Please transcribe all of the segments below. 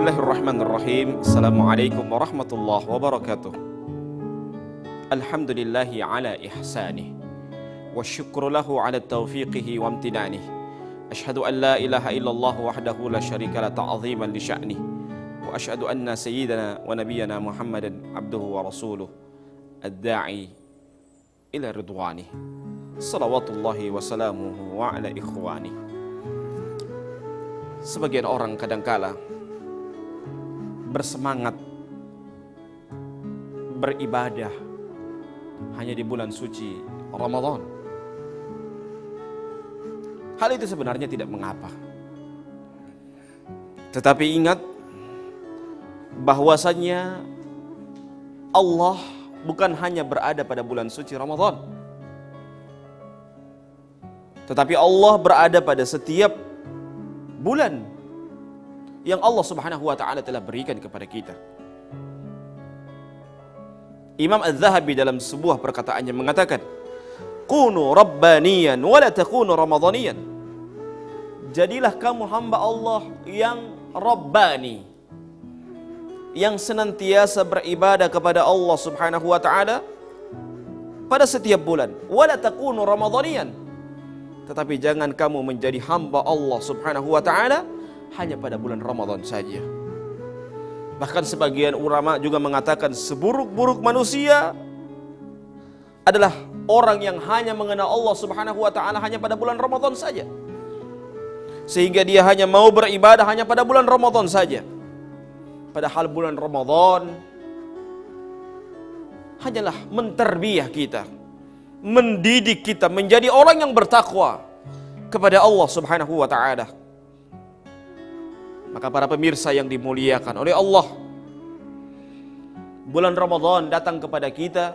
Bismillahirrahmanirrahim. Assalamualaikum warahmatullahi wabarakatuh. Alhamdulillahi ala ihsanih wa syukru lahu ala taufiqihi wa amtinanih. Ashhadu an la ilaha illallah wahdahu la syarika la ta'ziman li sya'nih. Wa ashhadu anna sayyidana wa nabiyyana Muhammadan abduhu wa rasuluh ad-da'i ila ridwanih. Salawatullahi wa salamuhu wa ala ikhwanih. Sebagian orang kadangkala bersemangat beribadah hanya di bulan suci Ramadan. Hal itu sebenarnya tidak mengapa. Tetapi ingat bahwasannya Allah bukan hanya berada pada bulan suci Ramadan, tetapi Allah berada pada setiap bulan yang Allah Subhanahu wa ta'ala telah berikan kepada kita. Imam Az-Zahabi dalam sebuah perkataannya mengatakan, "Kunu rabbaniyan wa la takunu ramadhaniyan." Jadilah kamu hamba Allah yang rabbani, yang senantiasa beribadah kepada Allah Subhanahu wa ta'ala pada setiap bulan. Wa la takunu ramadhaniyan. Tetapi jangan kamu menjadi hamba Allah Subhanahu wa ta'ala hanya pada bulan Ramadan saja. Bahkan sebagian ulama juga mengatakan seburuk-buruk manusia adalah orang yang hanya mengenal Allah Subhanahu wa ta'ala hanya pada bulan Ramadan saja, sehingga dia hanya mau beribadah hanya pada bulan Ramadan saja. Padahal bulan Ramadan hanyalah menterbiah kita, mendidik kita menjadi orang yang bertakwa kepada Allah Subhanahu wa ta'ala. Maka para pemirsa yang dimuliakan oleh Allah, bulan Ramadan datang kepada kita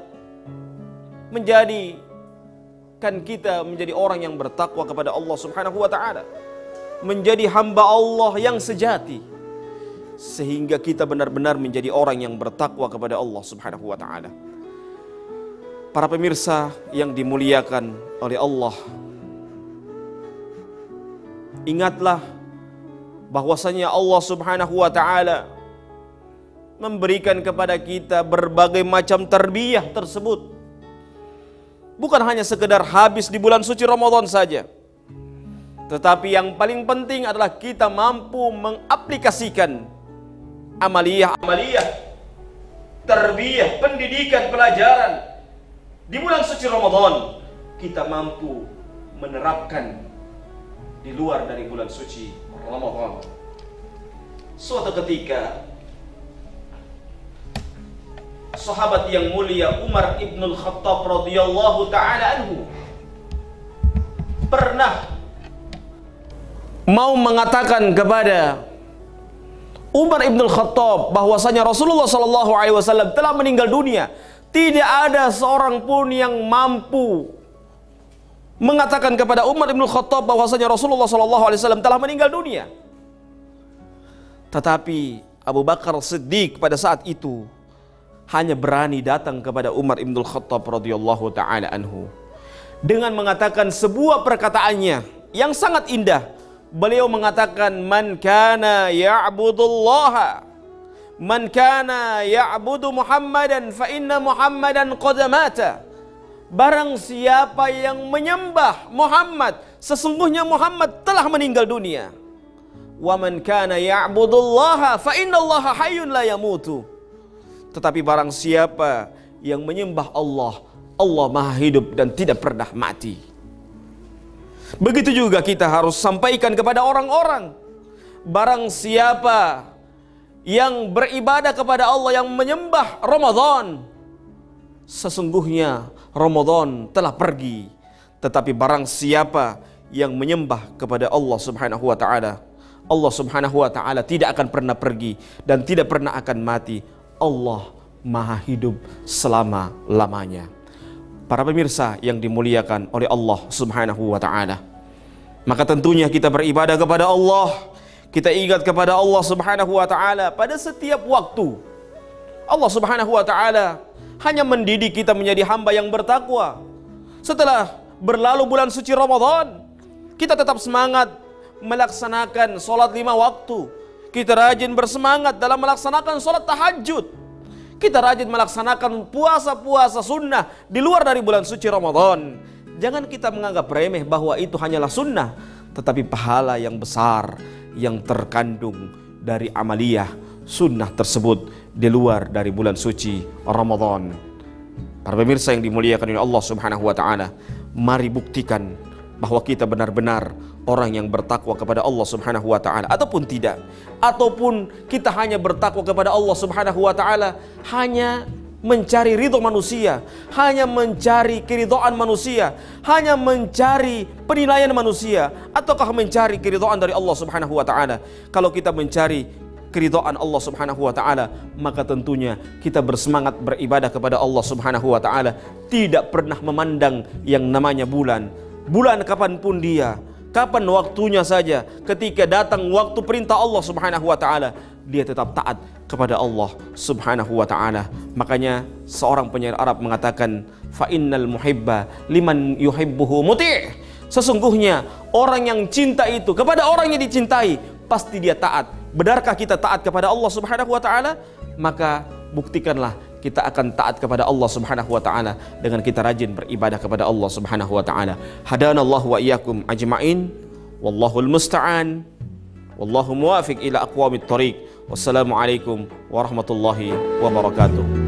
menjadikan kita menjadi orang yang bertakwa kepada Allah Subhanahu wa ta'ala, menjadi hamba Allah yang sejati, sehingga kita benar-benar menjadi orang yang bertakwa kepada Allah Subhanahu wa ta'ala. Para pemirsa yang dimuliakan oleh Allah, ingatlah bahwasanya Allah Subhanahu wa ta'ala memberikan kepada kita berbagai macam tarbiyah tersebut. Bukan hanya sekedar habis di bulan suci Ramadan saja, tetapi yang paling penting adalah kita mampu mengaplikasikan amaliyah, tarbiyah, pendidikan, pelajaran di bulan suci Ramadan. Kita mampu menerapkan di luar dari bulan suci Ramadan. Suatu ketika sahabat yang mulia Umar ibn Khattab radhiyallahu ta'ala anhu pernah mau mengatakan kepada Umar ibn Khattab bahwasanya Rasulullah sallallahu alaihi wasallam telah meninggal dunia. Tidak ada seorang pun yang mampu mengatakan kepada Umar ibn Khattab bahwasanya Rasulullah SAW telah meninggal dunia. Tetapi Abu Bakar Siddiq pada saat itu hanya berani datang kepada Umar ibn Khattab radhiyallahu ta'ala anhu dengan mengatakan sebuah perkataannya yang sangat indah. Beliau mengatakan, "Man kana ya'budullaha, man kana ya'budu Muhammadan fa inna Muhammadan qad mata." Barang siapa yang menyembah Muhammad, sesungguhnya Muhammad telah meninggal dunia. Wa man kana ya'budullaha fa innallaha hayyun la yamutu. Tetapi barang siapa yang menyembah Allah, Allah Maha hidup dan tidak pernah mati. Begitu juga kita harus sampaikan kepada orang-orang, barang siapa yang beribadah kepada Allah, yang menyembah Ramadan, sesungguhnya Ramadan telah pergi. Tetapi barang siapa yang menyembah kepada Allah Subhanahu wa ta'ala, Allah Subhanahu wa ta'ala tidak akan pernah pergi dan tidak pernah akan mati. Allah Maha hidup selama-lamanya. Para pemirsa yang dimuliakan oleh Allah Subhanahu wa ta'ala, maka tentunya kita beribadah kepada Allah, kita ingat kepada Allah Subhanahu wa ta'ala pada setiap waktu. Allah Subhanahu wa ta'ala hanya mendidik kita menjadi hamba yang bertakwa. Setelah berlalu bulan suci Ramadan, kita tetap semangat melaksanakan sholat 5 waktu. Kita rajin bersemangat dalam melaksanakan sholat tahajud. Kita rajin melaksanakan puasa-puasa sunnah di luar dari bulan suci Ramadan. Jangan kita menganggap remeh bahwa itu hanyalah sunnah, tetapi pahala yang besar yang terkandung dari amaliyah sunnah tersebut di luar dari bulan suci Ramadan. Para pemirsa yang dimuliakan oleh Allah Subhanahu wa taala, mari buktikan bahwa kita benar-benar orang yang bertakwa kepada Allah Subhanahu wa taala ataupun tidak. Ataupun kita hanya bertakwa kepada Allah Subhanahu wa taala hanya mencari ridho manusia, hanya mencari keridhaan manusia, hanya mencari penilaian manusia, ataukah mencari keridhaan dari Allah Subhanahu wa taala. Kalau kita mencari keridhaan Allah Subhanahu wa taala, maka tentunya kita bersemangat beribadah kepada Allah Subhanahu wa taala, tidak pernah memandang yang namanya bulan. Bulan kapanpun dia, kapan waktunya saja, ketika datang waktu perintah Allah Subhanahu wa taala, dia tetap taat kepada Allah Subhanahu wa taala. Makanya seorang penyair Arab mengatakan, fa innal muhibba liman yuhibbuhu muti'. Sesungguhnya orang yang cinta itu kepada orang yang dicintai, pasti dia taat. Benarkah kita taat kepada Allah Subhanahu wa taala? Maka buktikanlah kita akan taat kepada Allah Subhanahu wa taala dengan kita rajin beribadah kepada Allah Subhanahu wa taala. Hadanallahu wa iyyakum ajma'in. Wallahul musta'an. Wallahu muwafiq ila aqwamit thoriq. Wassalamualaikum warahmatullahi wabarakatuh.